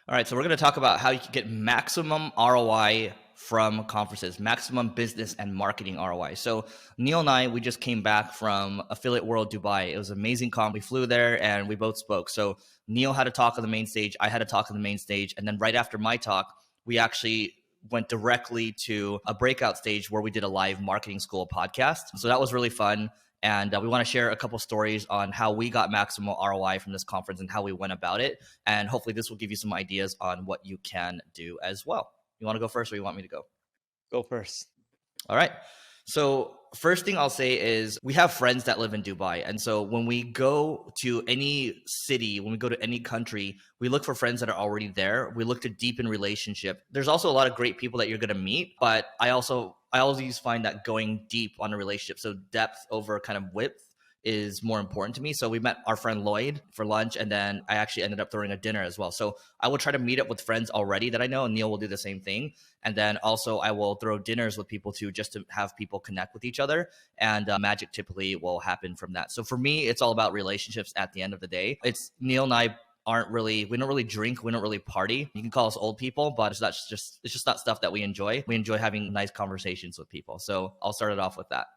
All right, so we're going to talk about how you can get maximum ROI from conferences, maximum business and marketing ROI. So Neil and I, we just came back from Affiliate World Dubai. It was an amazing con. We flew there and we both spoke. So Neil had a talk on the main stage. I had a talk on the main stage. And then right after my talk, we actually went directly to a breakout stage where we did a live marketing school podcast. So that was really fun. And we want to share a couple stories on how we got maximum ROI from this conference and how we went about it. And hopefully this will give you some ideas on what you can do as well. You want to go first or you want me to go? Go first. All right. So first thing I'll say is we have friends that live in Dubai. And so when we go to any city, when we go to any country, we look for friends that are already there. We look to deepen relationship. There's also a lot of great people that you're going to meet, but I always find that going deep on a relationship, so depth over kind of width, is more important to me. So we met our friend Lloyd for lunch, and then I actually ended up throwing a dinner as well. So I will try to meet up with friends already that I know, and Neil will do the same thing. And then also I will throw dinners with people too, just to have people connect with each other, and magic typically will happen from that. So for me, it's all about relationships at the end of the day. It's Neil and I we don't really drink, we don't really party. You can call us old people, but it's just not stuff that we enjoy. We enjoy having nice conversations with people. So I'll start it off with that.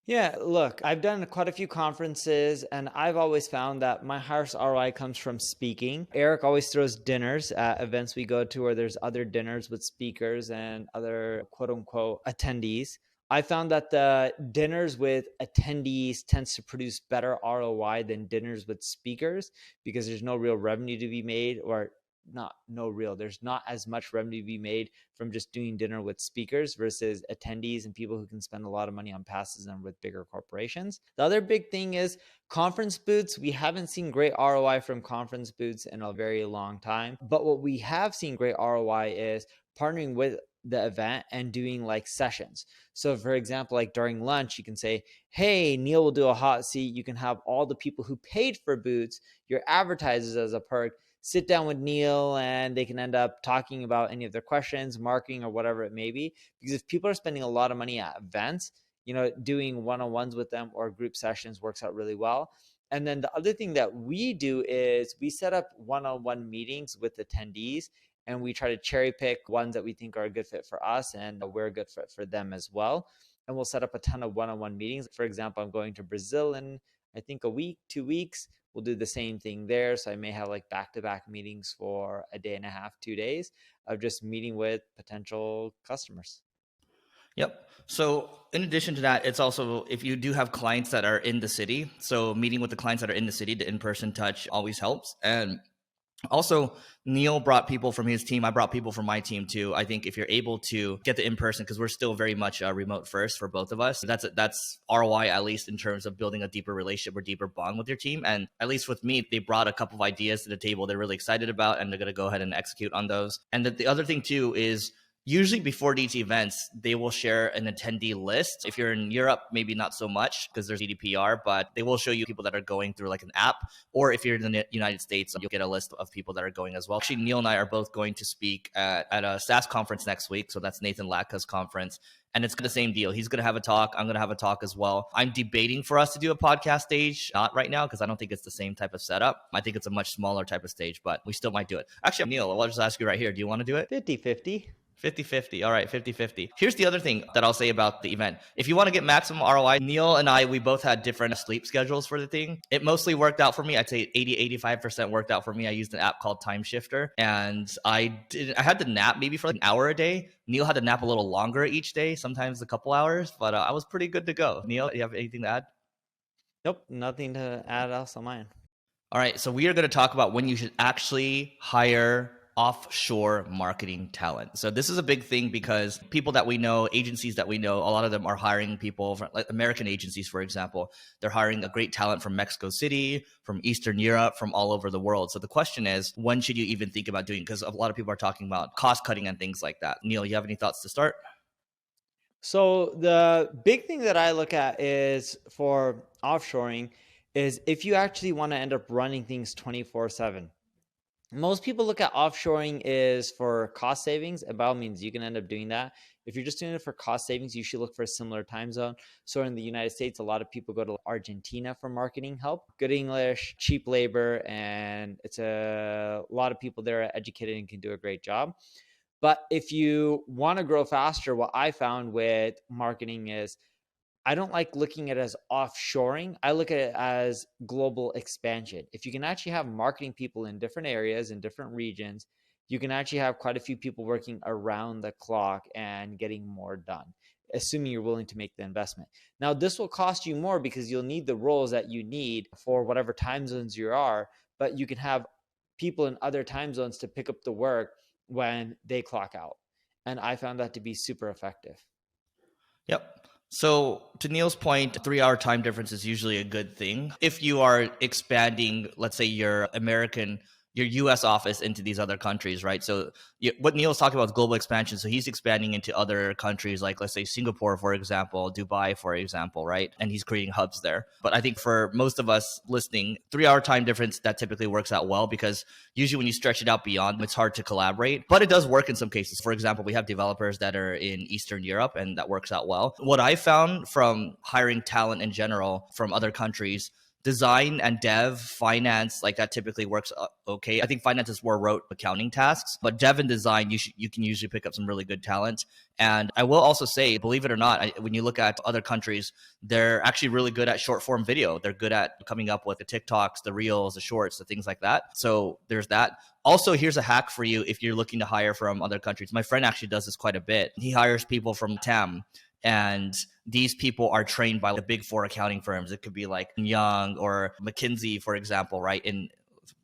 Yeah, look, I've done quite a few conferences and I've always found that my highest ROI comes from speaking. Eric always throws dinners at events we go to where there's other dinners with speakers and other quote unquote attendees. I found that the dinners with attendees tends to produce better ROI than dinners with speakers because there's no real revenue to be made, or there's not as much revenue to be made from just doing dinner with speakers versus attendees and people who can spend a lot of money on passes and with bigger corporations. The other big thing is conference booths. We haven't seen great ROI from conference booths in a very long time, but what we have seen great ROI is partnering with the event and doing like sessions. So for example, like during lunch, you can say, hey, Neil will do a hot seat. You can have all the people who paid for booths, your advertisers as a perk, sit down with Neil and they can end up talking about any of their questions, marketing, or whatever it may be. Because if people are spending a lot of money at events, doing one-on-ones with them or group sessions works out really well. And then the other thing that we do is we set up one-on-one meetings with attendees, and we try to cherry pick ones that we think are a good fit for us and we're a good fit for them as well. And we'll set up a ton of one-on-one meetings. For example, I'm going to Brazil in, I think, a week, 2 weeks. We'll do the same thing there. So I may have like back-to-back meetings for a day and a half, 2 days of just meeting with potential customers. Yep. So in addition to that, it's also, if you do have clients that are in the city, so meeting with the clients that are in the city, the in-person touch always helps. And also, Neil brought people from his team. I brought people from my team too. I think if you're able to get the in-person, because we're still very much remote first for both of us, that's ROI, at least in terms of building a deeper relationship or deeper bond with your team. And at least with me, they brought a couple of ideas to the table they're really excited about, and they're going to go ahead and execute on those. And the other thing too is, usually before these events, they will share an attendee list. If you're in Europe, maybe not so much because there's GDPR, but they will show you people that are going through like an app. Or if you're in the United States, you'll get a list of people that are going as well. Actually, Neil and I are both going to speak at a SaaS conference next week. So that's Nathan Latka's conference. And it's the same deal. He's going to have a talk. I'm going to have a talk as well. I'm debating for us to do a podcast stage, not right now, because I don't think it's the same type of setup. I think it's a much smaller type of stage, but we still might do it. Actually, Neil, I'll just ask you right here. Do you want to do it? 50-50. 50-50. All right, 50-50. Here's the other thing that I'll say about the event. If you want to get maximum ROI, Neil and I, we both had different sleep schedules for the thing. It mostly worked out for me. I'd say 80-85% worked out for me. I used an app called Time Shifter, and I had to nap maybe for like an hour a day. Neil had to nap a little longer each day, sometimes a couple hours, but I was pretty good to go. Neil, do you have anything to add? Nope, nothing to add else on mine. All right, so we are going to talk about when you should actually hire offshore marketing talent. So this is a big thing because people that we know, agencies that we know, a lot of them are hiring people from, like American agencies, for example. They're hiring a great talent from Mexico City, from Eastern Europe, from all over the world. So the question is, when should you even think about doing it? Because a lot of people are talking about cost cutting and things like that. Neil, you have any thoughts to start? So the big thing that I look at is for offshoring is if you actually want to end up running things 24/7. Most people look at offshoring is for cost savings, and by all means, you can end up doing that If you're just doing it for cost savings, you should look for a similar time zone. So in the United States, a lot of people go to Argentina for marketing help. Good English, cheap labor, and it's a lot of people there are educated and can do a great job. But if you want to grow faster, what I found with marketing is I don't like looking at it as offshoring. I look at it as global expansion. If you can actually have marketing people in different areas, in different regions, you can actually have quite a few people working around the clock and getting more done, assuming you're willing to make the investment. Now, this will cost you more because you'll need the roles that you need for whatever time zones you are, but you can have people in other time zones to pick up the work when they clock out. And I found that to be super effective. Yep. So to Neil's point, 3 hour time difference is usually a good thing. If you are expanding, let's say your US office into these other countries, right? So what Neil's talking about is global expansion. So he's expanding into other countries, like let's say Singapore, for example, Dubai, for example, right? And he's creating hubs there. But I think for most of us listening, 3 hour time difference, that typically works out well because usually when you stretch it out beyond, it's hard to collaborate, but it does work in some cases. For example, we have developers that are in Eastern Europe and that works out well. What I found from hiring talent in general from other countries, design and dev, finance, like that typically works okay. I think finance is more rote accounting tasks, but dev and design, you can usually pick up some really good talent. And I will also say, believe it or not, when you look at other countries, they're actually really good at short form video. They're good at coming up with the TikToks, the reels, the shorts, the things like that. So there's that. Also, here's a hack for you if you're looking to hire from other countries. My friend actually does this quite a bit. He hires people from TAM. And these people are trained by the big four accounting firms. It could be like Young or McKinsey, for example, right? And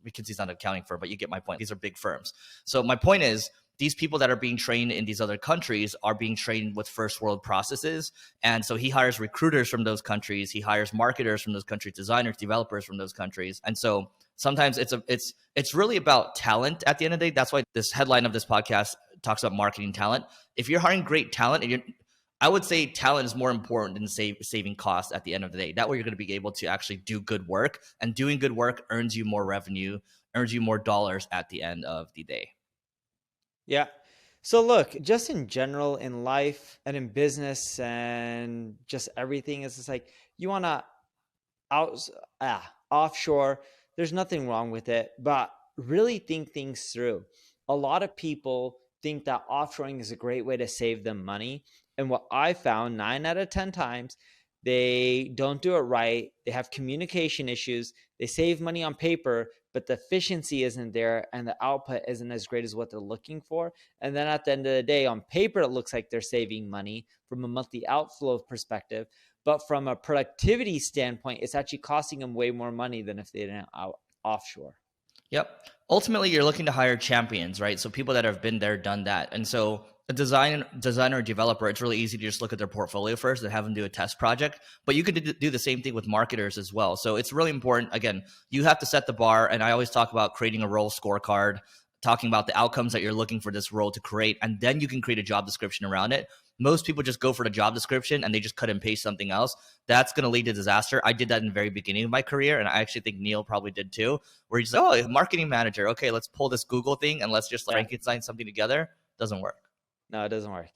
McKinsey's not an accounting firm, but you get my point. These are big firms. So my point is, these people that are being trained in these other countries are being trained with first world processes. And so he hires recruiters from those countries. He hires marketers from those countries, designers, developers from those countries. And so sometimes it's really about talent at the end of the day. That's why this headline of this podcast talks about marketing talent. If you're hiring great talent and I would say talent is more important than saving costs at the end of the day. That way you're going to be able to actually do good work, and doing good work earns you more revenue, earns you more dollars at the end of the day. Yeah. So look, just in general in life and in business and just everything, it's just like you want to offshore. There's nothing wrong with it, but really think things through. A lot of people think that offshoring is a great way to save them money. And what I found 9 out of 10 times, they don't do it right. They have communication issues. They save money on paper, but the efficiency isn't there and the output isn't as great as what they're looking for. And then at the end of the day, on paper, it looks like they're saving money from a monthly outflow perspective. But from a productivity standpoint, it's actually costing them way more money than if they didn't offshore. Yep. Ultimately, you're looking to hire champions, right? So people that have been there, done that. And so a designer or developer, it's really easy to just look at their portfolio first and have them do a test project. But you could do the same thing with marketers as well. So it's really important. Again, you have to set the bar. And I always talk about creating a role scorecard, talking about the outcomes that you're looking for this role to create. And then you can create a job description around it. Most people just go for the job description and they just cut and paste something else. That's going to lead to disaster. I did that in the very beginning of my career. And I actually think Neil probably did too, where he's like, oh, marketing manager. Okay, let's pull this Google thing and let's just Frankenstein something together. Doesn't work. No, it doesn't work.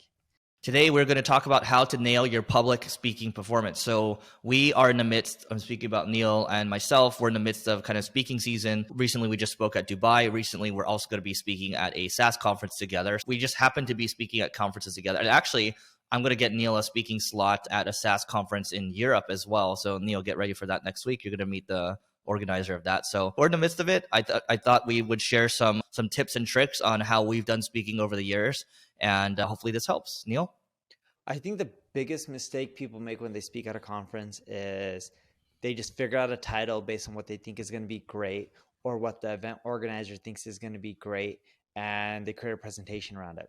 Today, we're going to talk about how to nail your public speaking performance. So we are in the midst, I'm speaking about Neil and myself, we're in the midst of kind of speaking season. Recently, we just spoke at Dubai. Recently, we're also going to be speaking at a SaaS conference together. We just happen to be speaking at conferences together. And actually, I'm going to get Neil a speaking slot at a SaaS conference in Europe as well. So Neil, get ready for that next week. You're going to meet the organizer of that. So we're in the midst of it. I thought we would share some tips and tricks on how we've done speaking over the years. And hopefully this helps. Neil? I think the biggest mistake people make when they speak at a conference is they just figure out a title based on what they think is going to be great or what the event organizer thinks is going to be great, and they create a presentation around it.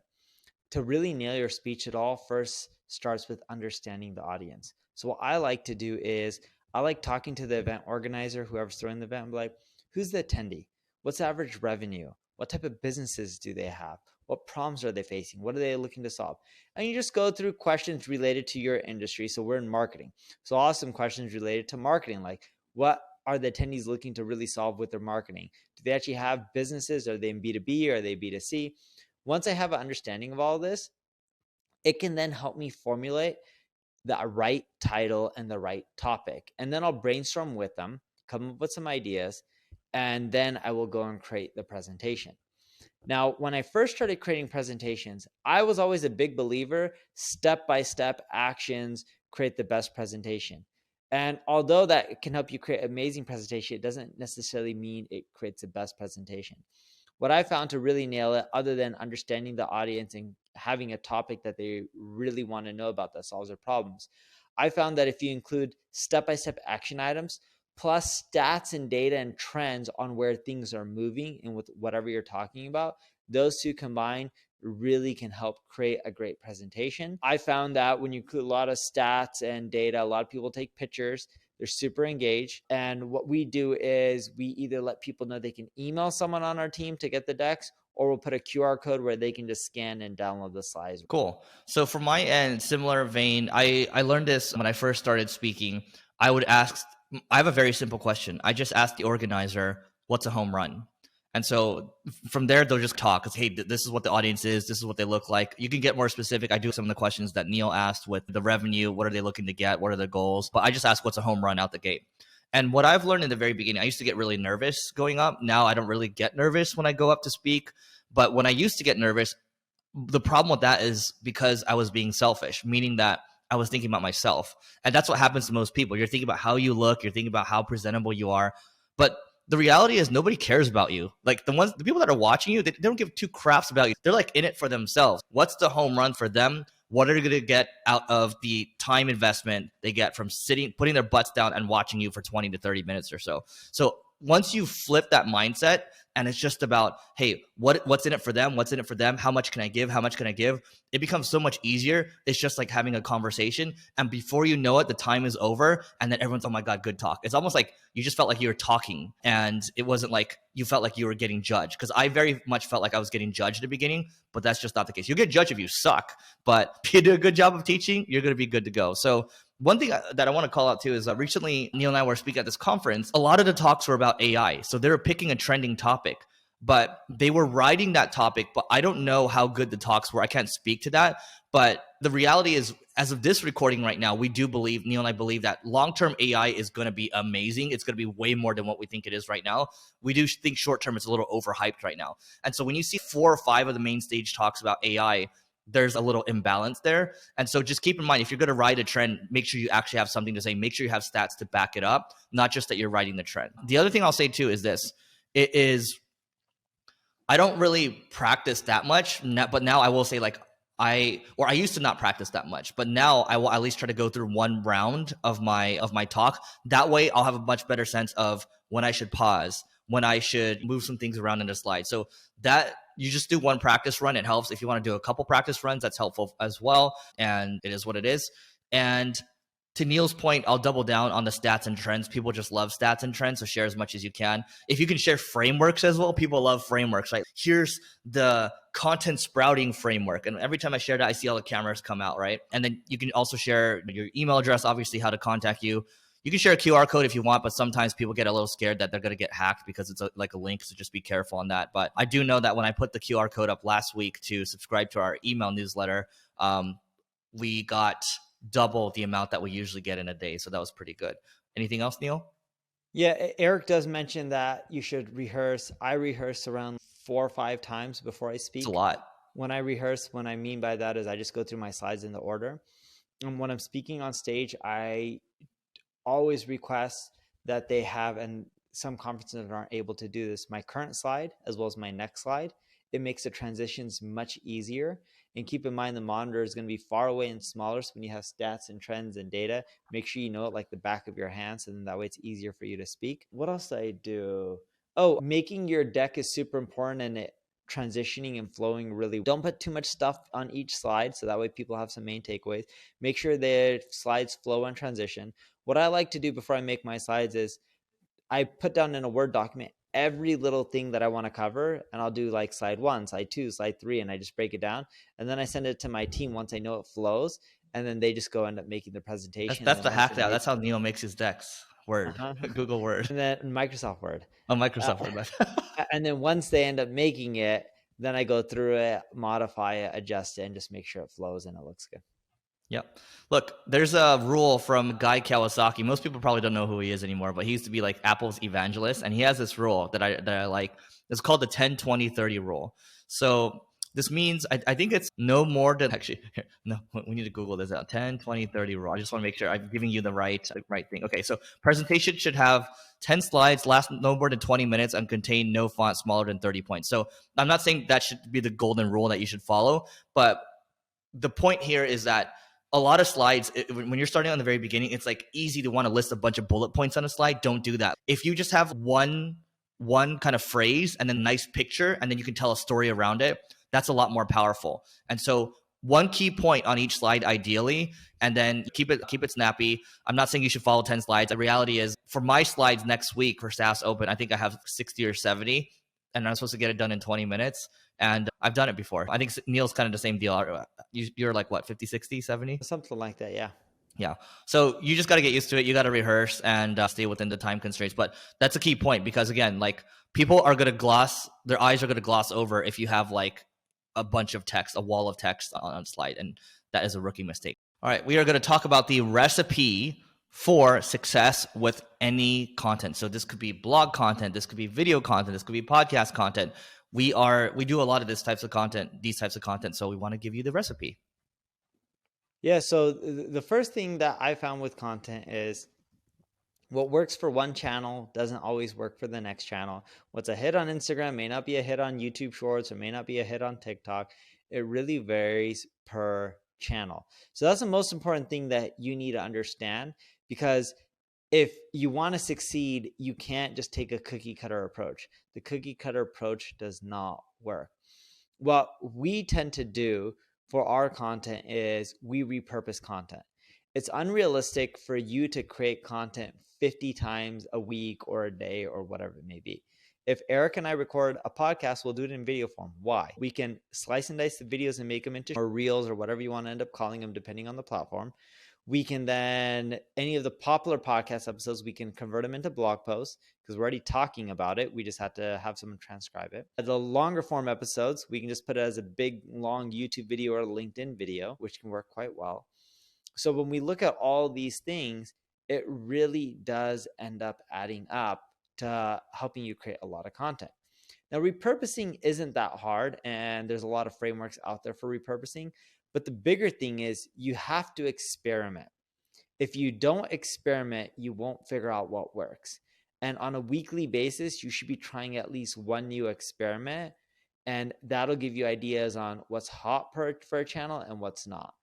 To really nail your speech at all, first starts with understanding the audience. So what I like to do is I like talking to the event organizer, whoever's throwing the event, and be like, who's the attendee? What's the average revenue? What type of businesses do they have? What problems are they facing? What are they looking to solve? And you just go through questions related to your industry. So we're in marketing. So I'll ask some questions related to marketing, like what are the attendees looking to really solve with their marketing? Do they actually have businesses? Are they in B2B or are they B2C? Once I have an understanding of all of this, it can then help me formulate the right title and the right topic. And then I'll brainstorm with them, come up with some ideas, and then I will go and create the presentation. Now, when I first started creating presentations, I was always a big believer, step-by-step actions create the best presentation. And although that can help you create amazing presentation, it doesn't necessarily mean it creates the best presentation. What I found to really nail it, other than understanding the audience and having a topic that they really want to know about that solves their problems, I found that if you include step-by-step action items, plus stats and data and trends on where things are moving and with whatever you're talking about, those two combined really can help create a great presentation. I found that when you include a lot of stats and data, a lot of people take pictures. They're super engaged. And what we do is we either let people know they can email someone on our team to get the decks, or we'll put a QR code where they can just scan and download the slides. Cool. So from my end, similar vein, I learned this when I first started speaking. I have a very simple question. I just asked the organizer, what's a home run? And so from there, they'll just talk. It's, hey, this is what the audience is. This is what they look like. You can get more specific. I do some of the questions that Neil asked with the revenue. What are they looking to get? What are their goals? But I just ask, what's a home run out the gate? And what I've learned in the very beginning, I used to get really nervous going up. Now I don't really get nervous when I go up to speak. But when I used to get nervous, the problem with that is because I was being selfish, meaning that I was thinking about myself. And that's what happens to most people. You're thinking about how you look. You're thinking about how presentable you are. But the reality is nobody cares about you. Like the people that are watching you, they don't give two craps about you. They're like in it for themselves. What's the home run for them? What are they going to get out of the time investment they get from putting their butts down and watching you for 20 to 30 minutes or so? So once you flip that mindset and it's just about, hey, what's in it for them? What's in it for them? How much can I give? How much can I give? It becomes so much easier. It's just like having a conversation. And before you know it, the time is over. And then everyone's, oh my God, good talk. It's almost like you just felt like you were talking and it wasn't like you felt like you were getting judged. Because I very much felt like I was getting judged at the beginning, but that's just not the case. You get judged if you suck, but if you do a good job of teaching, you're going to be good to go. So one thing that I want to call out too is recently Neil and I were speaking at this conference. A lot of the talks were about AI. So they were picking a trending topic, but they were writing that topic. But I don't know how good the talks were. I can't speak to that. But the reality is, as of this recording right now, we do believe, Neil and I believe, that long-term AI is going to be amazing. It's going to be way more than what we think it is right now. We do think short-term it's a little overhyped right now. And so when you see 4 or 5 of the main stage talks about AI, there's a little imbalance there. And so just keep in mind, if you're going to ride a trend, make sure you actually have something to say. Make sure you have stats to back it up, not just that you're riding the trend. The other thing I'll say too is this. I don't really practice that much, but now I will say I used to not practice that much, but now I will at least try to go through one round of my talk. That way I'll have a much better sense of when I should pause, when I should move some things around in the slide. So that you just do one practice run. It helps. If you want to do a couple practice runs, that's helpful as well. And it is what it is. And to Neil's point, I'll double down on the stats and trends. People just love stats and trends, so share as much as you can. If you can share frameworks as well, people love frameworks, right? Here's the content sprouting framework. And every time I share that, I see all the cameras come out, right? And then you can also share your email address, obviously how to contact you. You can share a QR code if you want, but sometimes people get a little scared that they're going to get hacked because it's like a link, so just be careful on that. But I do know that when I put the QR code up last week to subscribe to our email newsletter, we got double the amount that we usually get in a day. So that was pretty good. Anything else, Neil? Yeah, Eric does mention that you should rehearse. I rehearse around 4 or 5 times before I speak. It's a lot. When I rehearse, what I mean by that is I just go through my slides in the order. And when I'm speaking on stage, I always request that they have, and some conferences aren't able to do this, my current slide as well as my next slide. It makes the transitions much easier. And keep in mind, the monitor is going to be far away and smaller. So when you have stats and trends and data, make sure you know it like the back of your hands. And that way it's easier for you to speak. What else did I do? Oh, making your deck is super important, and it transitioning and flowing really. Don't put too much stuff on each slide, so that way people have some main takeaways. Make sure the slides flow and transition. What I like to do before I make my slides is I put down in a Word document every little thing that I want to cover, and I'll do like slide 1, slide 2, slide 3, and I just break it down, and then I send it to my team once I know it flows, and then they just go end up making the presentation. That's the hack now. That's how Neil makes his decks. Word, Google Word, and then Microsoft Word. Microsoft Word. And then once they end up making it, Then I go through it, modify it, adjust it, and just make sure it flows and it looks good. Yep. Look, there's a rule from Guy Kawasaki. Most people probably don't know who he is anymore, but he used to be like Apple's evangelist. And he has this rule that I like. It's called the 10-20-30 rule. So this means I think it's no more than actually here, no, we need to Google this out. 10-20-30 rule. I just want to make sure I'm giving you the right thing. Okay, so presentation should have 10 slides, last no more than 20 minutes, and contain no font smaller than 30 points. So I'm not saying that should be the golden rule that you should follow, but the point here is that a lot of slides, when you're starting on the very beginning, it's like easy to want to list a bunch of bullet points on a slide. Don't do that. If you just have one kind of phrase and then a nice picture, and then you can tell a story around it, that's a lot more powerful. And so one key point on each slide, ideally, and then keep it snappy. I'm not saying you should follow 10 slides. The reality is, for my slides next week for SaaS Open, I think I have 60 or 70, and I'm supposed to get it done in 20 minutes. And I've done it before. I think Neil's kind of the same deal. You're like what, 50, 60, 70? Something like that, yeah. Yeah. So you just got to get used to it. You got to rehearse and stay within the time constraints. But that's a key point, because again, like, people are going to their eyes are going to gloss over if you have like a bunch of text, a wall of text on a slide. And that is a rookie mistake. All right. We are going to talk about the recipe for success with any content. So this could be blog content. This could be video content. This could be podcast content. We do a lot of these types of content. So we want to give you the recipe. Yeah. So the first thing that I found with content is what works for one channel doesn't always work for the next channel. What's a hit on Instagram may not be a hit on YouTube Shorts, or may not be a hit on TikTok. It really varies per channel. So that's the most important thing that you need to understand, because if you want to succeed, you can't just take a cookie cutter approach. The cookie cutter approach does not work. What we tend to do for our content is we repurpose content. It's unrealistic for you to create content 50 times a week or a day or whatever it may be. If Eric and I record a podcast, we'll do it in video form. Why? We can slice and dice the videos and make them into reels or whatever you want to end up calling them, depending on the platform. We can then, any of the popular podcast episodes, we can convert them into blog posts because we're already talking about it. We just have to have someone transcribe it. The longer form episodes, we can just put it as a big, long YouTube video or LinkedIn video, which can work quite well. So when we look at all these things, it really does end up adding up to helping you create a lot of content. Now, repurposing isn't that hard, and there's a lot of frameworks out there for repurposing. But the bigger thing is you have to experiment. If you don't experiment, you won't figure out what works. And on a weekly basis, you should be trying at least one new experiment, and that'll give you ideas on what's hot for a channel and what's not.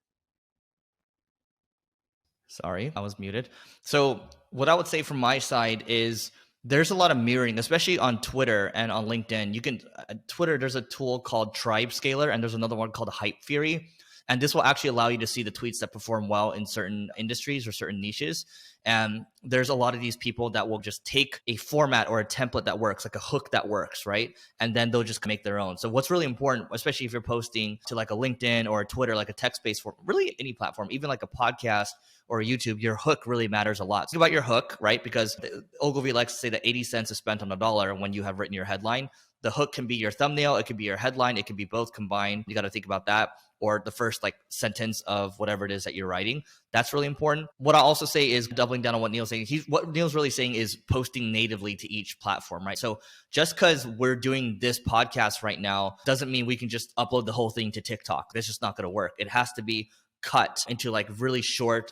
Sorry, I was muted. So what I would say from my side is there's a lot of mirroring, especially on Twitter and on LinkedIn. You can Twitter, there's a tool called Tribe Scaler, and there's another one called Hype Theory. And this will actually allow you to see the tweets that perform well in certain industries or certain niches. And there's a lot of these people that will just take a format or a template that works, like a hook that works, right? And then they'll just make their own. So what's really important, especially if you're posting to like a LinkedIn or a Twitter, like a text-based form, really any platform, even like a podcast or YouTube, your hook really matters a lot. Think about your hook, right? Because Ogilvy likes to say that 80 cents is spent on a dollar when you have written your headline. The hook can be your thumbnail, it can be your headline, it can be both combined. You got to think about that. Or the first like sentence of whatever it is that you're writing. That's really important. What I also say is doubling down on what Neil's saying. What Neil's really saying is posting natively to each platform, right? So just because we're doing this podcast right now doesn't mean we can just upload the whole thing to TikTok. That's just not going to work. It has to be cut into like really short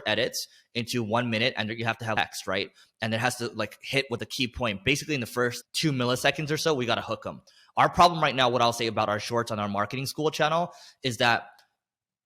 edits into 1 minute, and you have to have text, right? And it has to like hit with a key point. Basically in the first 2 milliseconds or so, we got to hook them. Our problem right now, what I'll say about our shorts on our marketing school channel is that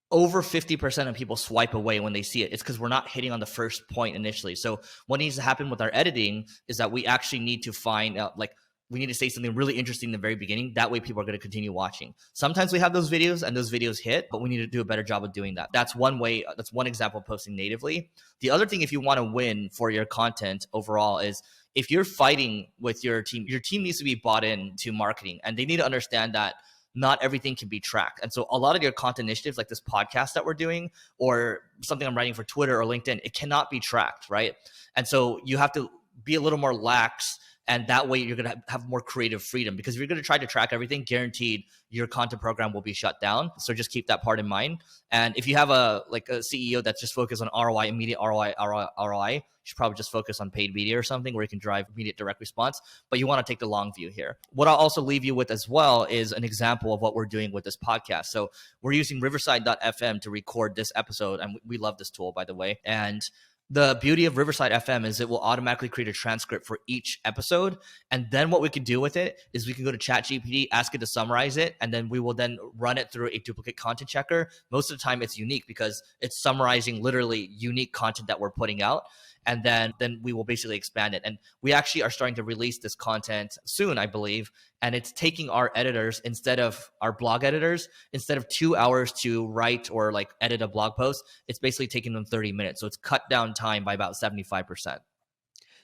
over 50% of people swipe away when they see it. It's because we're not hitting on the first point initially. So what needs to happen with our editing is that we actually need to find out, like, we need to say something really interesting in the very beginning. That way people are going to continue watching. Sometimes we have those videos and those videos hit, but we need to do a better job of doing that. That's one way. That's one example of posting natively. The other thing, if you want to win for your content overall, is if you're fighting with your team needs to be bought in to marketing, and they need to understand that not everything can be tracked. And so a lot of your content initiatives, like this podcast that we're doing, or something I'm writing for Twitter or LinkedIn, it cannot be tracked, right? And so you have to be a little more lax And that way you're going to have more creative freedom, because if you're going to try to track everything, guaranteed your content program will be shut down. So just keep that part in mind. And if you have a CEO that's just focused on ROI, immediate ROI, you should probably just focus on paid media or something where you can drive immediate direct response. But you want to take the long view here. What I'll also leave you with as well is an example of what we're doing with this podcast. So we're using Riverside.fm to record this episode. And we love this tool, by the way. And the beauty of Riverside FM is it will automatically create a transcript for each episode. And then what we can do with it is we can go to ChatGPT, ask it to summarize it, and then we will then run it through a duplicate content checker. Most of the time it's unique because it's summarizing literally unique content that we're putting out. And then we will basically expand it. And we actually are starting to release this content soon, I believe. And it's taking our editors, instead of our blog editors, instead of 2 hours to write or like edit a blog post, it's basically taking them 30 minutes. So it's cut down time by about 75%.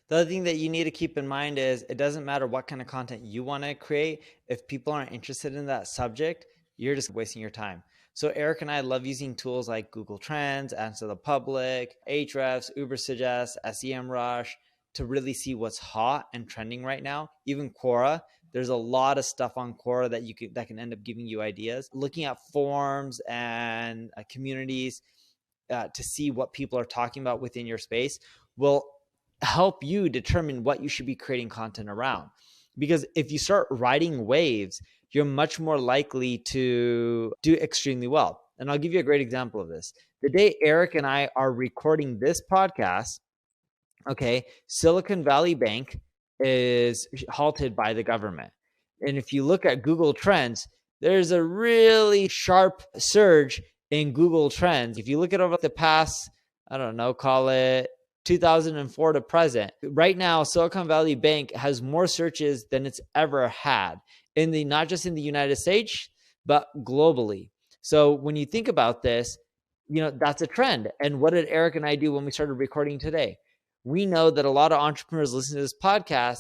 The other thing that you need to keep in mind is it doesn't matter what kind of content you want to create. If people aren't interested in that subject, you're just wasting your time. So Eric and I love using tools like Google Trends, Answer the Public, Ahrefs, Ubersuggest, SEMrush to really see what's hot and trending right now. Even Quora, there's a lot of stuff on Quora that can end up giving you ideas. Looking at forums and communities to see what people are talking about within your space will help you determine what you should be creating content around. Because if you start riding waves, you're much more likely to do extremely well. And I'll give you a great example of this. The day Eric and I are recording this podcast, okay, Silicon Valley Bank is halted by the government. And if you look at Google Trends, there's a really sharp surge in Google Trends. If you look at over the past, I don't know, call it 2004 to present, right now, Silicon Valley Bank has more searches than it's ever had not just in the United States, but globally. So when you think about this, that's a trend. And what did Eric and I do when we started recording today? We know that a lot of entrepreneurs listening to this podcast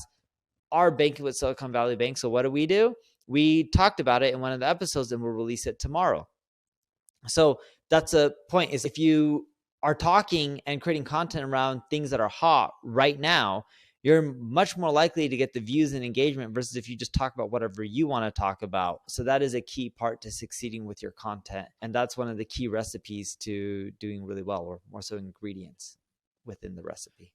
are banking with Silicon Valley Bank. So what do? We talked about it in one of the episodes and we'll release it tomorrow. So that's a point, is if you are talking and creating content around things that are hot right now, you're much more likely to get the views and engagement versus if you just talk about whatever you want to talk about. So that is a key part to succeeding with your content. And that's one of the key recipes to doing really well, or more so ingredients within the recipe.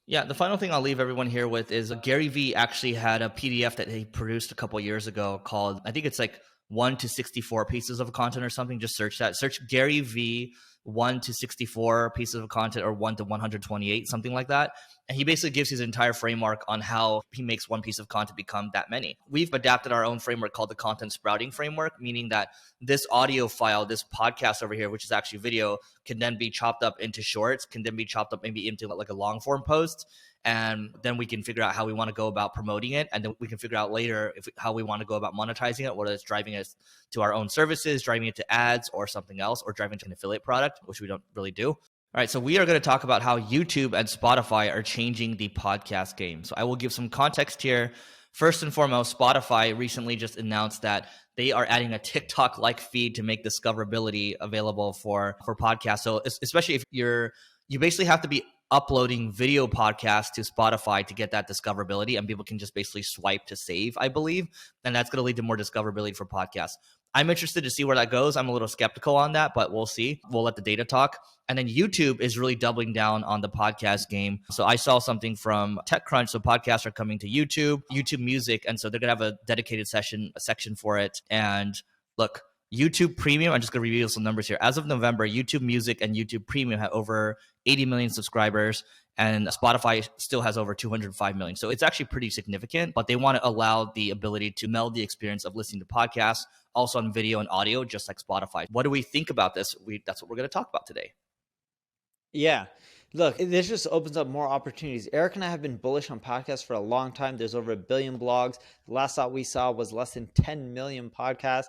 Yeah, the final thing I'll leave everyone here with is Gary Vee actually had a PDF that he produced a couple of years ago called, I think it's like 1 to 64 pieces of content or something. Just search that. Search Gary Vee 1 to 64 pieces of content, or 1 to 128, something like that. And he basically gives his entire framework on how he makes one piece of content become that many. We've adapted our own framework called the content sprouting framework, meaning that this audio file, this podcast over here, which is actually video, can then be chopped up into shorts, can then be chopped up maybe into like a long form post. And then we can figure out how we want to go about promoting it. And then we can figure out later how we want to go about monetizing it, whether it's driving us to our own services, driving it to ads or something else, or driving to an affiliate product, which we don't really do. All right, so we are going to talk about how YouTube and Spotify are changing the podcast game. So I will give some context here. First and foremost, Spotify recently just announced that they are adding a TikTok-like feed to make discoverability available for podcasts. So especially if you basically have to be uploading video podcasts to Spotify to get that discoverability, and people can just basically swipe to save, I believe. And that's going to lead to more discoverability for podcasts. I'm interested to see where that goes. I'm a little skeptical on that, but we'll see. We'll let the data talk. And then YouTube is really doubling down on the podcast game. So I saw something from TechCrunch. So podcasts are coming to YouTube Music. And so they're going to have a dedicated section for it. And look, YouTube Premium, I'm just going to reveal some numbers here. As of November, YouTube Music and YouTube Premium have over 80 million subscribers, and Spotify still has over 205 million. So it's actually pretty significant, but they want to allow the ability to meld the experience of listening to podcasts also on video and audio, just like Spotify. What do we think about this? That's what we're going to talk about today. Yeah. Look, this just opens up more opportunities. Eric and I have been bullish on podcasts for a long time. There's over 1 billion blogs. The last thought we saw was less than 10 million podcasts.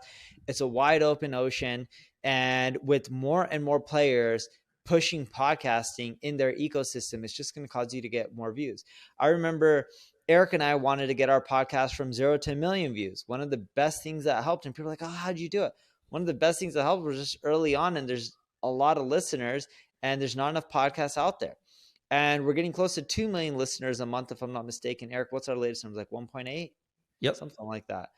It's a wide open ocean. And with more and more players pushing podcasting in their ecosystem, it's just going to cause you to get more views. I remember Eric and I wanted to get our podcast from 0 to 1 million views. One of the best things that helped, and people are like, oh, how'd you do it? One of the best things that helped was just early on, and there's a lot of listeners, and there's not enough podcasts out there. And we're getting close to 2 million listeners a month, if I'm not mistaken. Eric, what's our latest numbers? Like 1.8? Yep. Something like that.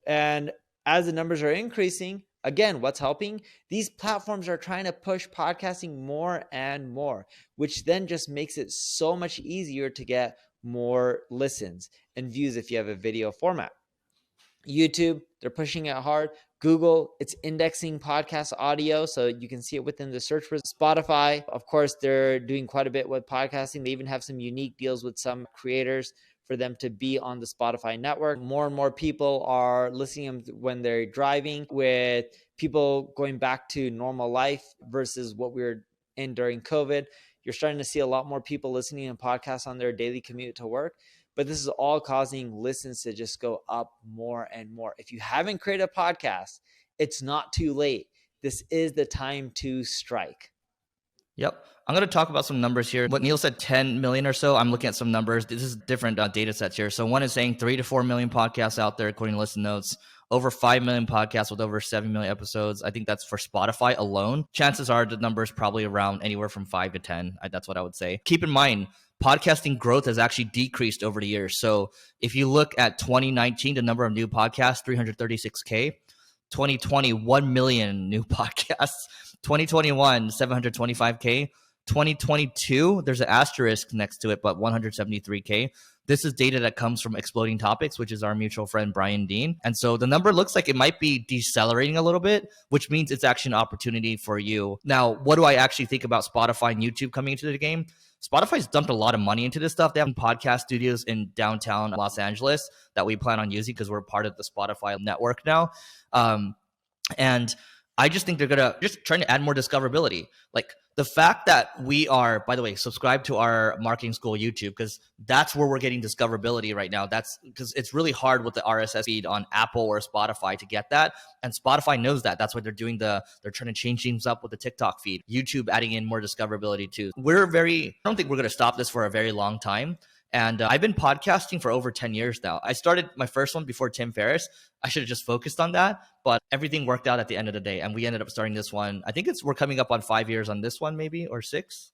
And as the numbers are increasing, again, what's helping? These platforms are trying to push podcasting more and more, which then just makes it so much easier to get more listens and views if you have a video format. YouTube, they're pushing it hard. Google, it's indexing podcast audio, so you can see it within the search results. Spotify, of course, they're doing quite a bit with podcasting. They even have some unique deals with some creators for them to be on the Spotify network. More and more people are listening when they're driving, with people going back to normal life versus what we were in during COVID. You're starting to see a lot more people listening to podcasts on their daily commute to work. But this is all causing listens to just go up more and more. If you haven't created a podcast, it's not too late. This is the time to strike. Yep. I'm going to talk about some numbers here. What Neil said, 10 million or so. I'm looking at some numbers. This is different data sets here. So one is saying 3 to 4 million podcasts out there, according to Listen Notes. Over 5 million podcasts with over 7 million episodes. I think that's for Spotify alone. Chances are the number is probably around anywhere from 5 to 10. That's what I would say. Keep in mind, podcasting growth has actually decreased over the years. So if you look at 2019, the number of new podcasts, 336K. 2020, 1 million new podcasts. 2021, 725K. 2022, there's an asterisk next to it, but 173K. This is data that comes from Exploding Topics, which is our mutual friend, Brian Dean. And so the number looks like it might be decelerating a little bit, which means it's actually an opportunity for you. Now, what do I actually think about Spotify and YouTube coming into the game? Spotify's dumped a lot of money into this stuff. They have podcast studios in downtown Los Angeles that we plan on using because we're part of the Spotify network now. And I just think they're going to just trying to add more discoverability. Like the fact that we are, by the way, subscribe to our marketing school YouTube, because that's where we're getting discoverability right now. That's because it's really hard with the RSS feed on Apple or Spotify to get that. And Spotify knows that. That's why they're doing they're trying to change things up with the TikTok feed. YouTube adding in more discoverability too. I don't think we're going to stop this for a very long time. And I've been podcasting for over 10 years now. I started my first one before Tim Ferriss. I should have just focused on that, but everything worked out at the end of the day. And we ended up starting this one. I think we're coming up on 5 years on this one, maybe, or 6.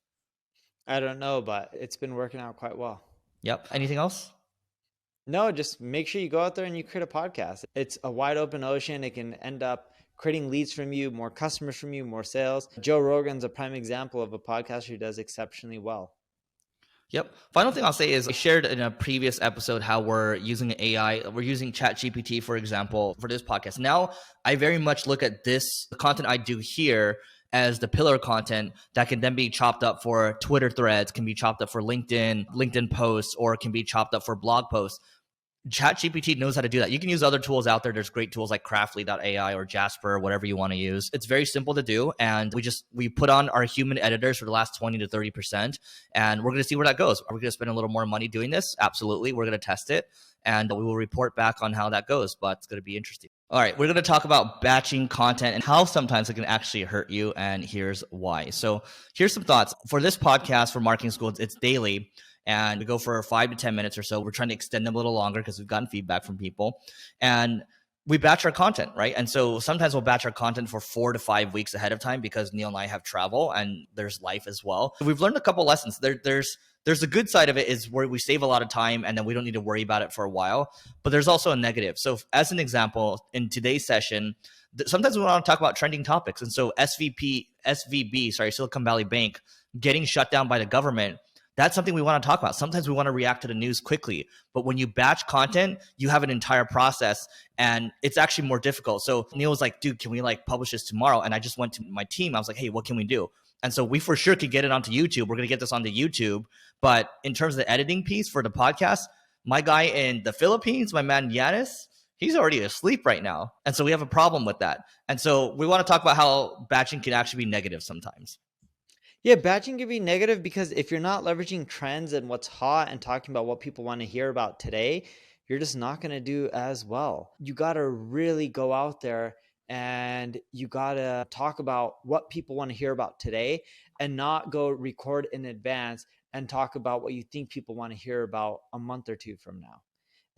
I don't know, but it's been working out quite well. Yep. Anything else? No, just make sure you go out there and you create a podcast. It's a wide open ocean. It can end up creating leads from you, more customers from you, more sales. Joe Rogan's a prime example of a podcaster who does exceptionally well. Yep. Final thing I'll say is I shared in a previous episode how we're using AI. We're using ChatGPT, for example, for this podcast. Now, I very much look at the content I do here as the pillar content that can then be chopped up for Twitter threads, can be chopped up for LinkedIn posts, or can be chopped up for blog posts. ChatGPT knows how to do that. You can use other tools out there. There's great tools like Craftly.ai or Jasper, whatever you want to use. It's very simple to do. And we put on our human editors for the last 20 to 30%. And we're going to see where that goes. Are we going to spend a little more money doing this? Absolutely. We're going to test it. And we will report back on how that goes. But it's going to be interesting. All right. We're going to talk about batching content and how sometimes it can actually hurt you. And here's why. So here's some thoughts. For this podcast, for Marketing School, it's daily. And we go for 5 to 10 minutes or so. We're trying to extend them a little longer because we've gotten feedback from people. And we batch our content, right? And so sometimes we'll batch our content for 4 to 5 weeks ahead of time because Neil and I have travel and there's life as well. We've learned a couple lessons. There's a good side of it is where we save a lot of time and then we don't need to worry about it for a while. But there's also a negative. So as an example, in today's session, sometimes we want to talk about trending topics. And so Silicon Valley Bank getting shut down by the government, that's something we want to talk about. Sometimes we want to react to the news quickly, but when you batch content, you have an entire process and it's actually more difficult. So Neil was like, dude, can we publish this tomorrow? And I just went to my team. I was like, hey, what can we do? And so we for sure could get it onto YouTube. We're going to get this onto YouTube. But in terms of the editing piece for the podcast, my guy in the Philippines, my man Yanis, he's already asleep right now. And so we have a problem with that. And so we want to talk about how batching can actually be negative sometimes. Yeah, batching can be negative because if you're not leveraging trends and what's hot and talking about what people want to hear about today, you're just not going to do as well. You got to really go out there and you got to talk about what people want to hear about today and not go record in advance and talk about what you think people want to hear about a month or two from now.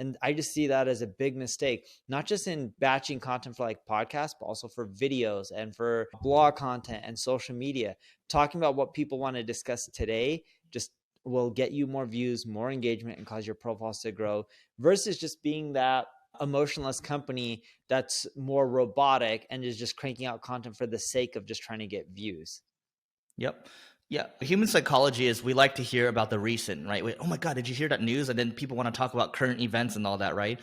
And I just see that as a big mistake, not just in batching content for podcasts, but also for videos and for blog content and social media. Talking about what people want to discuss today just will get you more views, more engagement, and cause your profiles to grow, versus just being that emotionless company that's more robotic and is just cranking out content for the sake of just trying to get views. Yep. Yeah. Human psychology is we like to hear about the recent, right? Oh my God, did you hear that news? And then people want to talk about current events and all that, right?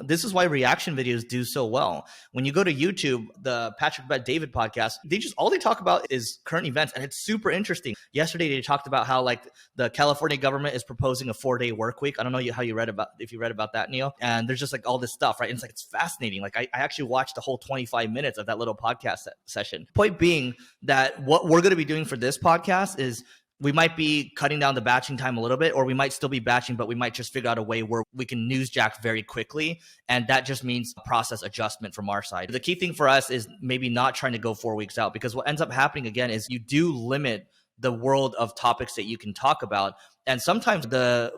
This is why reaction videos do so well. When you go to YouTube, the Patrick Bet David podcast, all they talk about is current events, and it's super interesting. Yesterday, they talked about how like the California government is proposing a 4-day work week. I don't know if you read about that, Neil. And there's just like all this stuff, right? And it's fascinating. Like I actually watched the whole 25 minutes of that little podcast session. Point being that what we're going to be doing for this podcast is we might be cutting down the batching time a little bit, or we might still be batching, but we might just figure out a way where we can newsjack very quickly. And that just means process adjustment from our side. The key thing for us is maybe not trying to go 4 weeks out, because what ends up happening again is you do limit the world of topics that you can talk about. And sometimes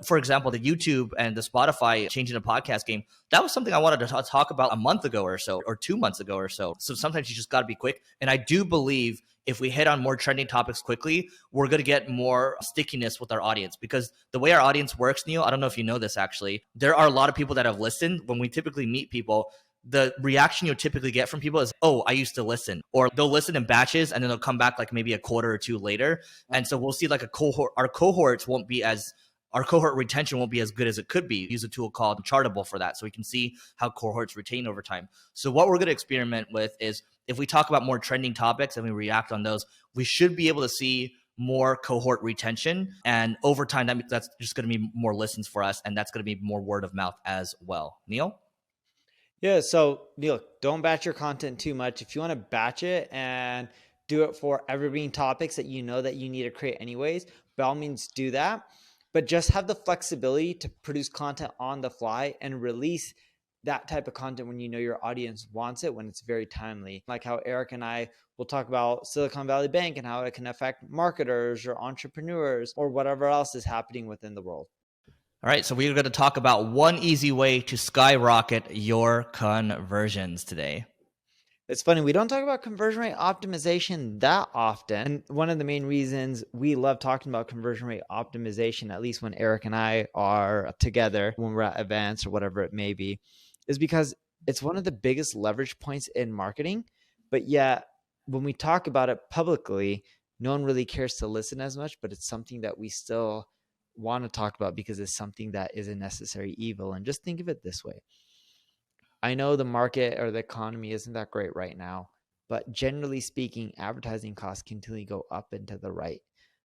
for example, the YouTube and the Spotify changing the podcast game, that was something I wanted to talk about a month ago or so, or 2 months ago or so. So sometimes you just got to be quick. And I do believe if we hit on more trending topics quickly, we're going to get more stickiness with our audience, because the way our audience works, Neil, I don't know if you know this actually, there are a lot of people that have listened. When we typically meet people, the reaction you'll typically get from people is, oh, I used to listen, or they'll listen in batches and then they'll come back like maybe a quarter or two later. And so we'll see like our cohort retention won't be as good as it could be. Use a tool called Chartable for that, so we can see how cohorts retain over time. So what we're going to experiment with is, if we talk about more trending topics and we react on those, we should be able to see more cohort retention. And over time, that's just going to be more listens for us, and that's going to be more word of mouth as well. Neil? Yeah, so Neil, don't batch your content too much. If you want to batch it and do it for evergreen topics that you know that you need to create anyways, by all means do that. But just have the flexibility to produce content on the fly and release that type of content when you know your audience wants it, when it's very timely. Like how Eric and I will talk about Silicon Valley Bank and how it can affect marketers or entrepreneurs or whatever else is happening within the world. All right, so we're going to talk about one easy way to skyrocket your conversions today. It's funny, we don't talk about conversion rate optimization that often. And one of the main reasons we love talking about conversion rate optimization, at least when Eric and I are together, when we're at events or whatever it may be, is because it's one of the biggest leverage points in marketing. But yet, when we talk about it publicly, no one really cares to listen as much, but it's something that we still want to talk about because it's something that is a necessary evil. And just think of it this way. I know the market or the economy isn't that great right now, but generally speaking, advertising costs continually go up and to the right.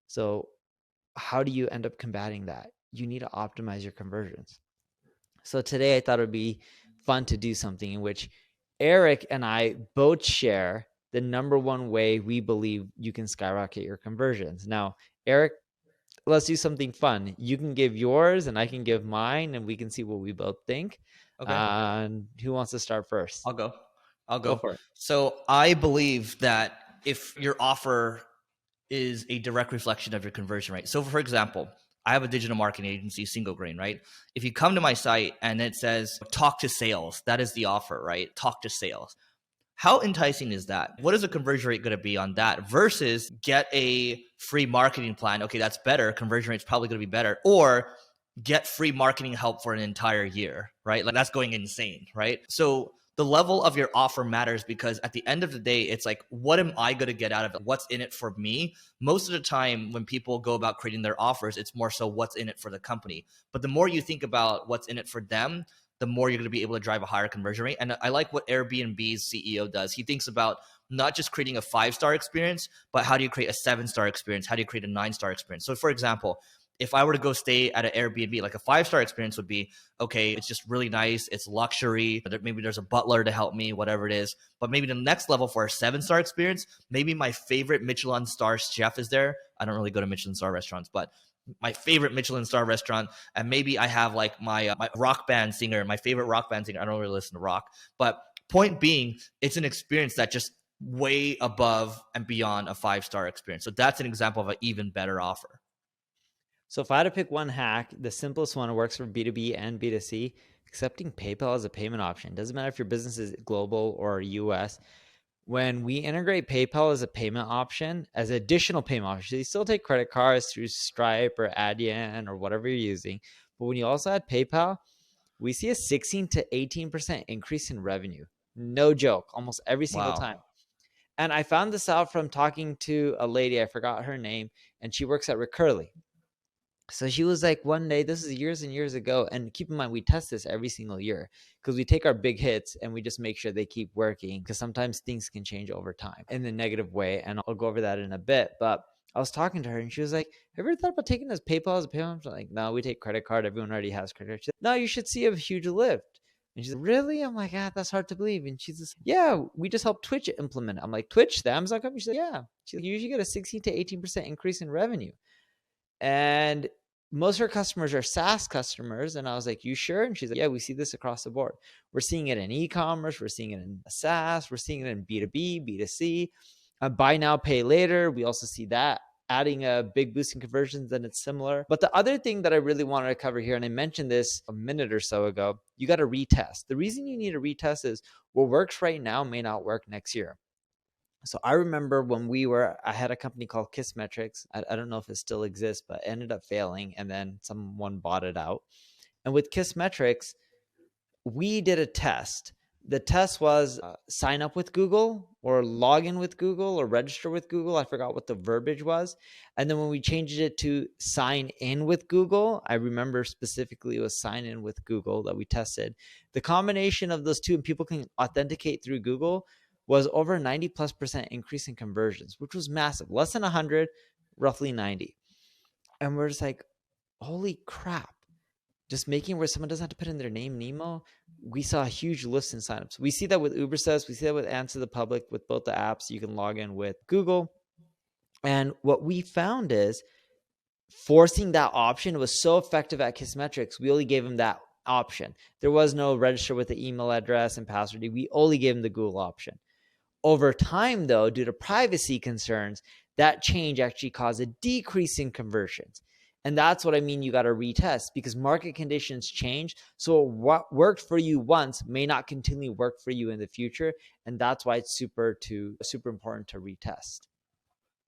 So how do you end up combating that? You need to optimize your conversions. So today I thought it would be fun to do something in which Eric and I both share the number one way we believe you can skyrocket your conversions. Now, Eric, let's do something fun. You can give yours and I can give mine, and we can see what we both think. Okay. And who wants to start first? I'll go. Go for it. So I believe that if your offer is a direct reflection of your conversion rate. So for example, I have a digital marketing agency, Single Grain, right? If you come to my site and it says talk to sales, that is the offer, right? Talk to sales. How enticing is that? What is the conversion rate going to be on that versus get a free marketing plan? Okay, that's better. Conversion rate's probably going to be better. Or get free marketing help for an entire year, right? Like that's going insane, right? So the level of your offer matters, because at the end of the day, it's like, what am I going to get out of it? What's in it for me? Most of the time when people go about creating their offers, it's more so what's in it for the company. But the more you think about what's in it for them, the more you're going to be able to drive a higher conversion rate. And I like what Airbnb's CEO does. He thinks about not just creating a 5-star experience, but how do you create a 7-star experience? How do you create a 9-star experience? So for example, if I were to go stay at an Airbnb, like a 5-star experience would be, okay, it's just really nice. It's luxury. Maybe there's a butler to help me, whatever it is. But maybe the next level for a 7-star experience, maybe my favorite Michelin star chef is there. I don't really go to Michelin star restaurants, but my favorite Michelin star restaurant. And maybe I have like my rock band singer, my favorite rock band singer. I don't really listen to rock, but point being, it's an experience that just way above and beyond a 5-star experience. So that's an example of an even better offer. So if I had to pick one hack, the simplest one, works for B2B and B2C, accepting PayPal as a payment option. Doesn't matter if your business is global or US. When we integrate PayPal as a payment option, as an additional payment option, so you still take credit cards through Stripe or Adyen or whatever you're using. But when you also add PayPal, we see a 16 to 18% increase in revenue. No joke, almost every single Wow. time. And I found this out from talking to a lady, I forgot her name, and she works at Recurly. So she was like, one day, this is years and years ago. And keep in mind, we test this every single year because we take our big hits and we just make sure they keep working, because sometimes things can change over time in a negative way. And I'll go over that in a bit. But I was talking to her and she was like, have you ever thought about taking this PayPal as a payment? I'm like, no, we take credit card. Everyone already has credit card. She's like, no, you should see a huge lift. And she's like, really? I'm like, that's hard to believe. And she's like, yeah, we just helped Twitch implement it. I'm like, Twitch, the Amazon company? She's like, yeah. She's like, you usually get a 16 to 18% increase in revenue. And most of her customers are SaaS customers. And I was like, you sure? And she's like, yeah, we see this across the board. We're seeing it in e-commerce. We're seeing it in SaaS. We're seeing it in B2B, B2C, buy now, pay later. We also see that adding a big boost in conversions, and it's similar. But the other thing that I really wanted to cover here, and I mentioned this a minute or so ago, you got to retest. The reason you need to retest is what works right now may not work next year. So I remember when I had a company called Kissmetrics. I don't know if it still exists, but it ended up failing, and then someone bought it out. And with Kissmetrics, we did a test. The test was sign up with Google or log in with Google or register with Google. I forgot what the verbiage was. And then when we changed it to sign in with Google, I remember specifically it was sign in with Google that we tested. The combination of those two, and people can authenticate through Google, was over 90+% increase in conversions, which was massive. Less than 100, roughly 90. And we're just like, holy crap. Just making where someone doesn't have to put in their name, Nemo, we saw a huge lift in signups. We see that with UberSays. We see that with Answer the Public, with both the apps. You can log in with Google. And what we found is forcing that option was so effective at Kissmetrics. We only gave them that option. There was no register with the email address and password. We only gave them the Google option. Over time, though, due to privacy concerns, that change actually caused a decrease in conversions. And that's what I mean, you got to retest, because market conditions change. So what worked for you once may not continue to work for you in the future. And that's why it's super important to retest.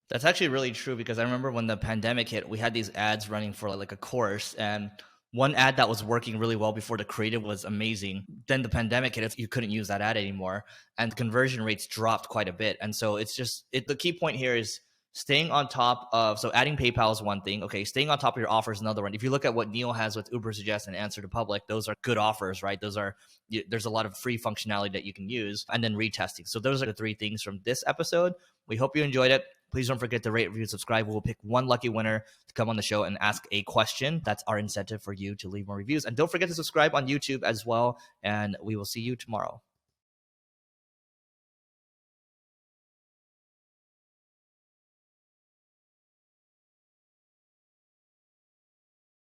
That's actually really true, because I remember when the pandemic hit, we had these ads running for like a course, and one ad that was working really well before the creative was amazing. Then the pandemic hit, you couldn't use that ad anymore, and conversion rates dropped quite a bit. And so the key point here is staying on top of, so adding PayPal is one thing. Okay, staying on top of your offers is another one. If you look at what Neil has with Uber Suggest and Answer to Public, those are good offers, right? There's a lot of free functionality that you can use, and then retesting. So those are the three things from this episode. We hope you enjoyed it. Please don't forget to rate, review, subscribe. We'll pick one lucky winner to come on the show and ask a question. That's our incentive for you to leave more reviews. And don't forget to subscribe on YouTube as well. And we will see you tomorrow.